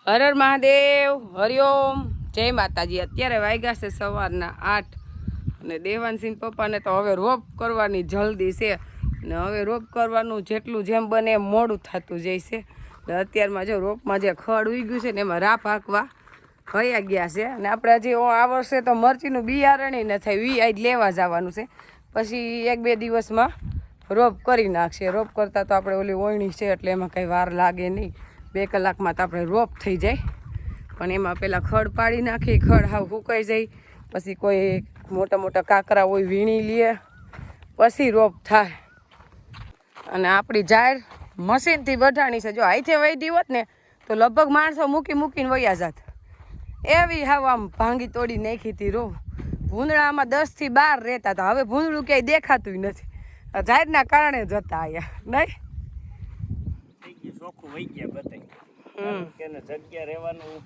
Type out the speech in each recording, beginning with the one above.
હર હર મહાદેવ, હરિઓમ, જય માતાજી। અત્યારે વાગ્યા છે સવારના 8 અને દેવાનસિંહ પપ્પાને તો હવે રોપ કરવાની જલ્દી છે ને હવે રોપ કરવાનું જેટલું જેમ બને એમ મોડું થતું જાય છે। અત્યારમાં જો રોપમાં જે ખડ ઉગ્યું છે ને એમાં રાપ હાંકવા વયા ગયા છે અને આપણે હજી આ વર્ષે તો મરચીનું બિયારણ ન થાય, વી આજ લેવા જવાનું છે, પછી 1-2 દિવસમાં રોપ કરી નાખશે। રોપ કરતાં તો આપણે ઓલી ઓયણી છે એટલે એમાં કંઈ વાર લાગે નહીં, 2 કલાકમાં તો આપણે રોપ થઈ જાય। પણ એમાં પહેલાં ખડ પાડી નાખી, ખડ હાવ સુકાઈ જાય, પછી કોઈ મોટા મોટા કાંકરા હોય વીણી લે, પછી રોપ થાય। અને આપણી જાહેર મશીનથી વઢાણી છે, જો હાથે વહી હોત ને તો લગભગ માણસો મૂકીને વયા જાત, એવી હાવ આમ ભાંગી તોડી નાખી હતી રો। ભૂંદડામાં 10 થી 12 રહેતા હતા, હવે ભૂંદડું ક્યાંય દેખાતું નથી, જાહેરના કારણે જ હતા અહીંયા નહીં। ચોખ્ખું વહી ગયા બધાય કેને જગ્યા રહેવાનું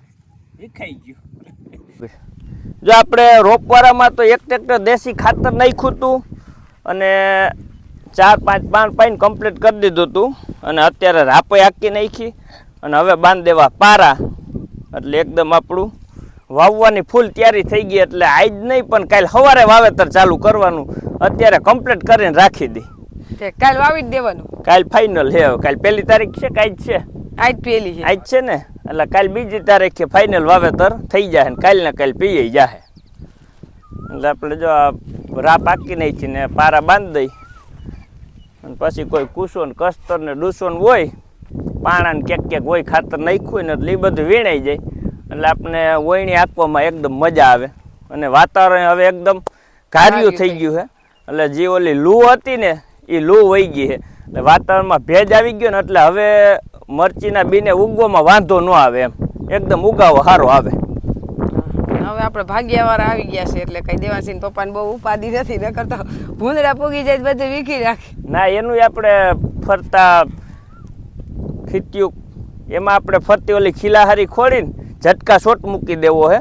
વિખાઈ ગયું। જો આપણે રોપવાળામાં તો એક ટ્રેક્ટર દેશી ખાતર નાખ્યું હતું અને 4-5 પાન પાઈને કમ્પ્લીટ કરી દીધું હતું અને અત્યારે રાપે આખી નાખી અને હવે બાંધ દેવા પારા, એટલે એકદમ આપણું વાવવાની ફૂલ તૈયારી થઈ ગઈ। એટલે આજ નહીં પણ કાલ સવારે વાવેતર ચાલુ કરવાનું, અત્યારે કમ્પ્લીટ કરીને રાખી દી, કાલ વાવી જ દેવાનું। કાલ ફાઇનલ છે, કાલ 1 તારીખ છે, કાલ છે, આજ પહેલી છે, આજ છે ને, એટલે કાલ 2 તારીખે ફાઇનલ વાવેતર થઈ જાય ને કાલ ને કાલ પીઈ જાય। એટલે આપણે જો આ રાપ પાકી નાખી ને પારા બાંધી દઈ અને પછી કોઈ કુસો ને કસ્તર ને ડૂસો ને હોય, પાણા ને ક્યાંક હોય ખાતર નાખ્યું ને એટલે એ બધું વીણાઈ જાય, એટલે આપણે ઓયણી આપવામાં એકદમ મજા આવે। અને વાતાવરણ હવે એકદમ ઘાર્યું થઈ ગયું છે, એટલે જે ઓલી લૂ હતી ને એ લૂ વહી ગઈ છે, એટલે વાતાવરણમાં ભેજ આવી ગયો ને એટલે હવે મરચીના બીને ઉગવામાં વાંધો ન આવે, એમ એકદમ ઉગાવો સારો આવે। હવે આપણે ભાગ્યાવાળા આવી ગયા છે એટલે કઈ દેવાનસિંહ પપ્પાને બહુ ઉપાધિ નથી, ન કરતા ભૂંદડા પૂગી જાય બધું વીખી રાખે ના, એનું આપણે ફરતા ખીત્યું એમાં આપણે ફરતી ઓલી ખીલાહારી ખોડીને ઝટકા શોટ મૂકી દેવો છે,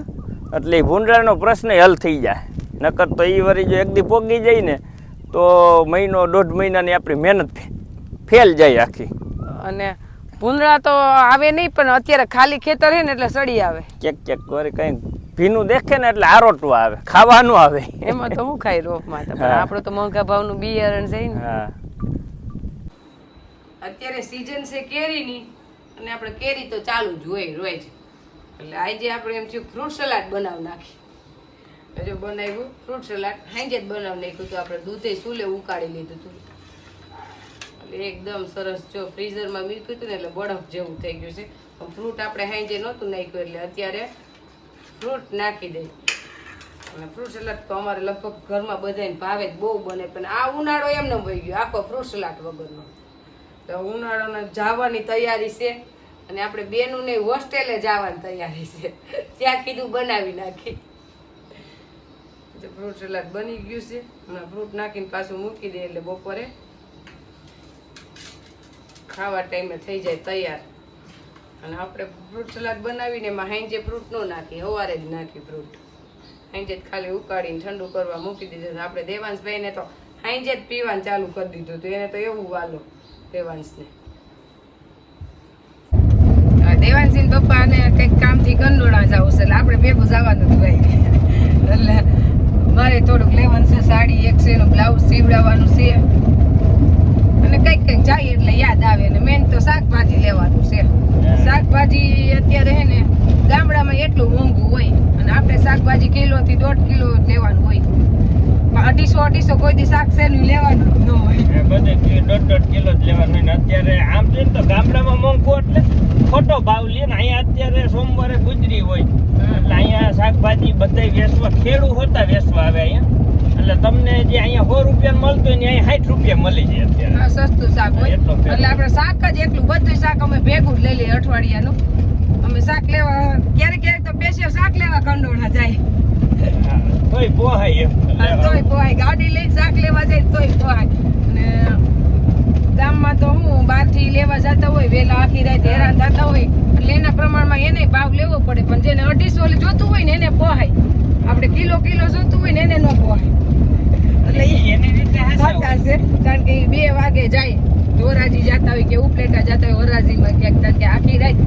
એટલે ભૂંદડાનો પ્રશ્ન હલ થઈ જાય। નકર તો એ વળી જો એક દી પોગી જાય ને તો 1-1.5 મહિનાની આપણી મહેનત ફેલ જાય આખી। અને ભૂંદડા તો આવે નહીં, પણ અત્યારે ખાલી ખેતર છે ને એટલે સડી આવે, ક્યાંક વળી કંઈ ભીનું દેખે ને એટલે આરોટવા આવે, ખાવાનું આવે, એમાં તો શું ખાય રોપમાં તો, આપણે તો મોંઘા ભાવનું બિયારણ છે ને। હા, અત્યારે સીઝન છે કેરીની અને આપણે કેરી તો ચાલુ જ હોય રોજ, એટલે આજે આપણે એમ થયું ફ્રૂટ સલાડ બનાવી નાખી। હજુ બનાવ્યું ફ્રૂટ સલાડ, હાંજે જ બનાવી નાખ્યું તો આપણે દૂધે સુલે ઉકાળી લીધું હતું, એટલે એકદમ સરસ જો ફ્રીઝરમાં મૂક્યું હતું ને એટલે બરફ જેવું થઈ ગયું છે। પણ ફ્રૂટ આપણે હાંજે નહોતું નાખ્યું એટલે અત્યારે ફ્રૂટ નાખી દઈ। અને ફ્રૂટ સલાડ તો અમારે લગભગ ઘરમાં બધાને ભાવે જ, બહુ બને, પણ આ ઉનાળો એમને વહી ગયો આખો ફ્રૂટ સલાડ વગરનો, તો ઉનાળાને જવાની તૈયારી છે અને આપણે બેનું ને હોસ્ટેલે જવાની તૈયારી છે, ત્યાં કીધું બનાવી નાખી। ફ્રૂટ સલાડ બની ગયું છે અને ફ્રૂટ નાખીને પાછું મૂકી દે એટલે બપોરે ખાવા ટાઈમે થઈ જાય તૈયાર। અને આપણે ફ્રૂટ સલાડ બનાવીને એમાં હાંજે ફ્રૂટ ન નાખી, સવારે જ નાખી ફ્રૂટ, હાંજે જ ખાલી ઉકાળીને ઠંડુ કરવા મૂકી દીધું। આપણે દેવાંશભાઈને તો હાંજે જ પીવાનું ચાલુ કરી દીધું હતું, એને તો એવું વાલો દેવાંશને। દેવાંશિન પપ્પાને કંઈક કામથી કંડોળા જવું છે એટલે આપણે ભેગું જવાનું હતું ભાઈ, એટલે મારે થોડુંક લેવાનું છે, સાડી એક છે એનું બ્લાઉઝ સીવડાવવાનું છે અને કંઈક જાય એટલે યાદ આવે, અને મેન તો શાકભાજી લેવાનું છે। શાકભાજી અત્યારે હે ને ગામડામાં એટલું મોંઘું હોય અને આપણે શાકભાજી કિલોથી 1.5 કિલો લેવાનું હોય, 250 કોઈ દી શાક છે લેવાનું જ ન હોય, બધે 1.5 કિલો જ લેવાનું હોય। અત્યારે આમ જોઈએ તો ગામડામાં મોંઘું એટલે ખોટો ભાવ લે ને, અહીંયા અત્યારે સોમવારે ગુજરી હોય એટલે અહીંયા શાકભાજી બધા વેચવા ખેડૂ હોતા વેચવા આવે અહીંયા, એટલે તમને જે અહીંયા 100 રૂપિયા મળતું હોય ને અહીંયા 60 રૂપિયા મળી જાય અત્યારે, હા સસ્તું શાક હોય, એટલે આપણે શાક જ એટલું બધું શાક અમે ભેગું જ લઈ લઈએ અઠવાડિયાનું। અમે શાક લેવા ક્યારેક તો પેશિયલ શાક લેવા કંડોળા જાય, તોય પોહાય એમ, તોય પોહાય, ગાડી લઈને શાક લેવા જાય તોય પોહાય। અને ગામમાં તો હું બહારથી લેવા જતા હોય વહેલા આખી રાત હેરાન થતા હોય એટલે એના પ્રમાણમાં એને ભાવ લેવો પડે, પણ જેને 250 જોતું હોય ને એને પોહાય, આપણે કિલો જોતું હોય ને એને ન પોહાય, એટલે એની રીતે થતા છે, કારણ કે 2 વાગે જાય ધોરાજી જતા હોય કે ઉપલેટા જતા હોય વરરાજીમાં ક્યાંક કે આખી રાત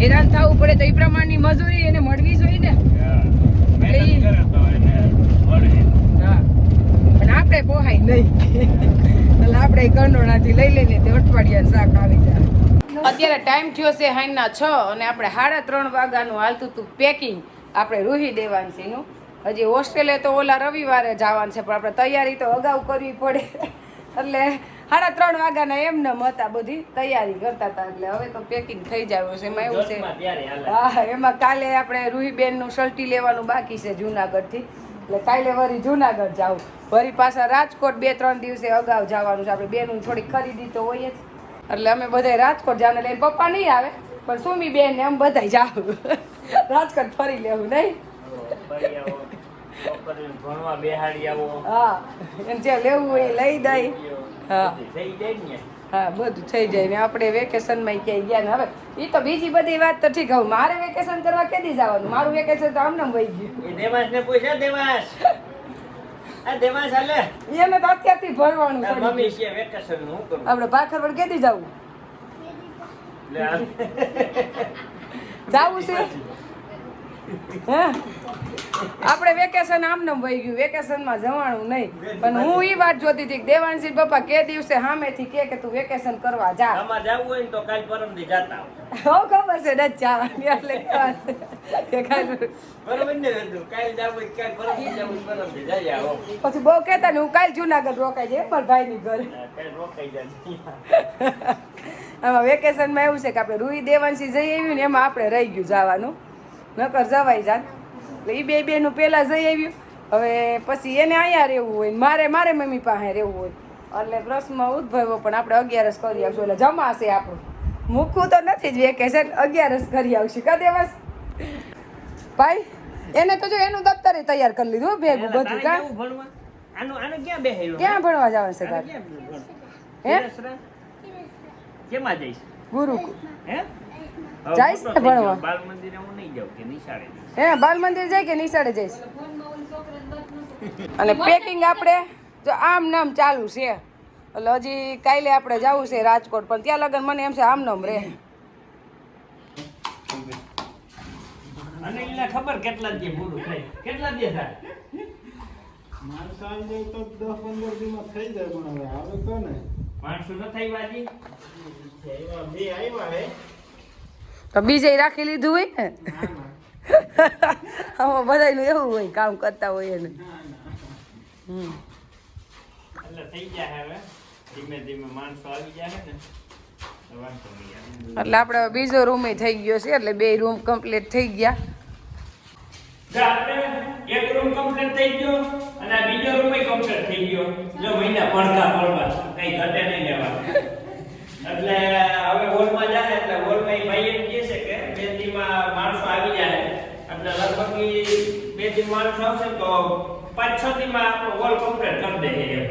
હેરાન થવું પડે તો એ પ્રમાણની મજૂરી એને મળવી જોઈએ ને. હા પણ આપણે પોહાય નહીં એટલે આપણે કંડોળાથી લઈ લઈને તે અઠવાડિયા શાક આવી જાય. અત્યારે ટાઈમ થયો છે હાઈના 6 અને આપણે 3:30 વાગ્યાનું હાલતું હતું પેકિંગ. આપણે રૂહી દેવાંશીનું હજી હોસ્ટેલે તો ઓલા રવિવારે જવાનું છે પણ આપણે તૈયારી તો અગાઉ કરવી પડે એટલે 3:30 વાગ્યાના એમને હતા બધી તૈયારી કરતા હતા એટલે હવે તો પેકિંગ થઈ જાય છે. એમાં એવું છે હા એમાં કાલે આપણે રૂહીબેનનું સલ્ટી લેવાનું બાકી છે જુનાગઢથી એટલે કાલે વળી જુનાગઢ જાવું વળી પાછા રાજકોટ 2-3 દિવસે અગાઉ જવાનું છે. આપણે બેનું થોડી ખરીદી તો હોય જ એટલે અમે બધા રાજકોટ જવાને લઈને પપ્પા નહીં આવે પણ સુમી બેન ને અમે બધા જાવ રાજકોટ ફરી લેવું નહીં. હા એને જે લેવું હોય એ લઈ દઈ. હા હા બધું થઈ જાય ને આપણે વેકેશનમાં ક્યાંય ગયા ને હવે એ તો બીજી બધી વાત તો ઠીક. હવે મારે વેકેશન કરવા કેદી જવાનું? મારું વેકેશન તો આમને વહી ગયું. એને તો અત્યારથી ભરવાનું છે. આપણે ભાખરવડ કેદી જવું? જાવું છે હે આપણે વેકેશન આમને વહી ગયું વેકેશનમાં જવાનું નહીં પણ હું એ વાત જોતી હતી કે દેવાંશી પપ્પા કે દિવસે સામેથી કે તું વેકેશન કરવા જા. હો ખબર છે નથી જવાની એટલે પછી બહુ કહેતા ને હું કાલ જુનાગઢ રોકાઈ જાય મારા ભાઈની ઘરે. આમાં વેકેશનમાં એવું છે કે આપણે રૂહી દેવાંશી જઈ આવ્યું ને એમાં આપણે રહી ગયું જવાનું નકર જવાઈ જાત. એટલે એ બેનું પહેલાં જઈ આવ્યું હવે પછી એને અહીંયા રહેવું હોય મારે મમ્મી પાસે રહેવું હોય એટલે પ્રશ્ન ઉદ્ભવ્યો પણ આપણે 11 કરી આવશું એટલે જમાશે આપણું. મૂકવું તો નથી જ વેકેશન 11 કરી આવશું કા દેવાસ ભાઈ? એને તો જો એનું દફતરે તૈયાર કરી લીધું ભેગું બધું. ક્યાં ભણવા જવાનું છે તારે? હે કેમાં જઈશ? ગુરુકુળ જઈશ ને ભણવા? બાલ મંદિરે હું નહીં જાઉં કે નિશાળે હે બાલ મંદિર જાય કે નિશાળે જઈશ? અને પેકિંગ આપણે જો આમ નામ ચાલુ છે એટલે હજી કાલે આપણે જવું છે રાજકોટ પણ ત્યાં લગન મને એમ છે આમ નામ રહે. અને એને ખબર કેટલા દી પૂરું થાય કેટલા દી થાય માણસાલ જેવું તો 10-15 દીમાં થઈ જાય પણ હવે આવે તો ને 500 ન થઈ વાજી બે આવ્યા હે તો બીજે રાખી લીધું હોય ને આમાં બધાનું એવું હોય કામ કરતા હોય એને. એટલે થઈ જાય હવે ધીમે ધીમે માણસો આવી જાય ને વાંધો નહીં આવે. એટલે આપણે બીજો રૂમ થઈ ગયો છે એટલે 2 રૂમ કમ્પ્લીટ થઈ ગયા. આપણે એક રૂમ કમ્પ્લીટ થઈ ગયો અને આ બીજો રૂમ કમ્પ્લીટ થઈ ગયો. જો મહિના પડતા કઈ ઘટે નહીં લેવા એટલે હવે હોલમાં જાય એટલે હોલમાં ભાઈ એમ કહે છે કે 2 દીમાં માણસો આવી જાય એટલે લગભગ 2 દી માણસો આવશે તો 5-6 દીમાં આપણો હોલ કમ્પ્લીટ કરી દે એમ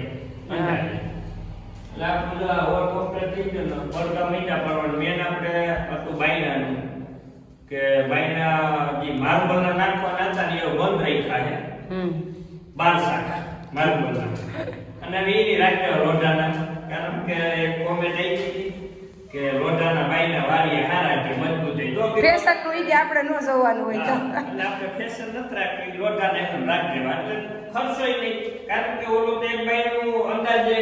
એટલે આપણું હોલ કમ્પ્લીટ થઈ ગયો ને પડતા મહિના પડવાનું મેન આપણે હતું બાયનાનું કે બાયના જે માર્બલના નાખવાના હતા ને એ બંધ રાખ્યા છે 12 શાખા માર્બલના અને હવે એની રાખ્યા રોડાના કારણ કે એક કોમેન્ટ આવી હતી કે રોડાના બાયના વાળીએ હારા કે મજબૂત થઈ તો ફેશન નું ઈ આપણે ન જોવાનું હોય તો એટલે આપણે ફેશન નથી રાખી રોડાને એમ રાખી દેવા એટલે ખર્ચોય નહીં કારણ કે ઓલો તો એક બાયનું અંદાજે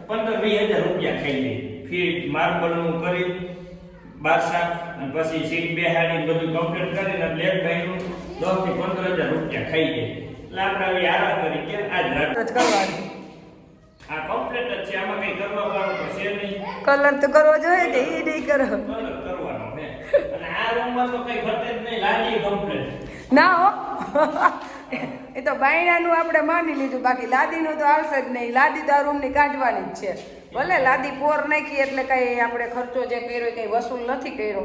15-20 હજાર રૂપિયા ખાઈ લે ફીટ માર્બલનું કરી 12 શાખ અને પછી સીટ બેહાડી બધું કમ્પ્લીટ કરીને એટલે એક બાયનું 10-15 હજાર રૂપિયા ખાઈ જાય એટલે આપણે હવે આરામ કરી કે આજ રાત કરવાનું. આ કમ્પ્લીટ જ છે આમાં કઈ કરવા વાળું તો છે નહીં. કલર તો કરવો જોઈએ ને એ નહીં કરો કલર કરવાનો છે અને આ રૂમમાં તો કઈ ઘટે જ નહીં લાદી કમ્પ્લીટ ના હો એ તો બાયણાનું આપણે માની લીધું બાકી લાદીનું તો આવશે જ નહીં. લાદી તો આ રૂમની કાઢવાની જ છે ભલે લાદી પોર નાખી એટલે કઈ આપણે ખર્ચો જે કર્યો કઈ વસૂલ નથી કર્યો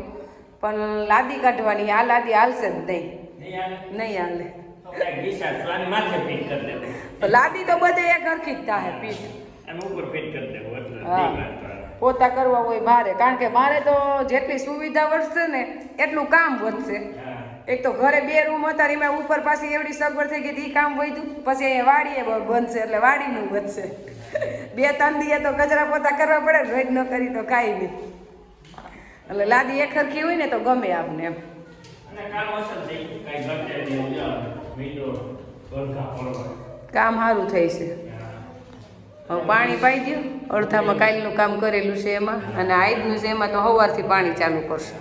પણ લાદી કાઢવાની આ લાદી હાલશે જ નહીં હાલે. માથે ફિટ કરી દેવું તો લાદી તો બધે એક હરખી જ થાય પીઠ અને ઉપર ફિટ કરી દેવું એટલે પોતા કરવા હોય મારે કારણ કે મારે તો જેટલી સુવિધા વધશે ને એટલું કામ વધશે. એક તો ઘરે 2 રૂમ હતા એમાં ઉપર પાછી એવડી સગવડ થઈ ગઈ એ કામ વધ્યું પછી અહીંયા વાડીએ બનશે એટલે વાડીનું વધશે 2-3 દિવસ તો કચરા પોતા કરવા પડે ને, રોજ ન કરી તો કાંઈ નહીં. એટલે લાદી એક સરખી હોય ને તો ગમે આપને એમ. કામ સારું થાય છે. હવે પાણી પાઈ દો. અડધામાં કાલનું કામ કરેલું છે એમાં, અને આજનું છે એમાં તો સવારથી પાણી ચાલુ કરશે.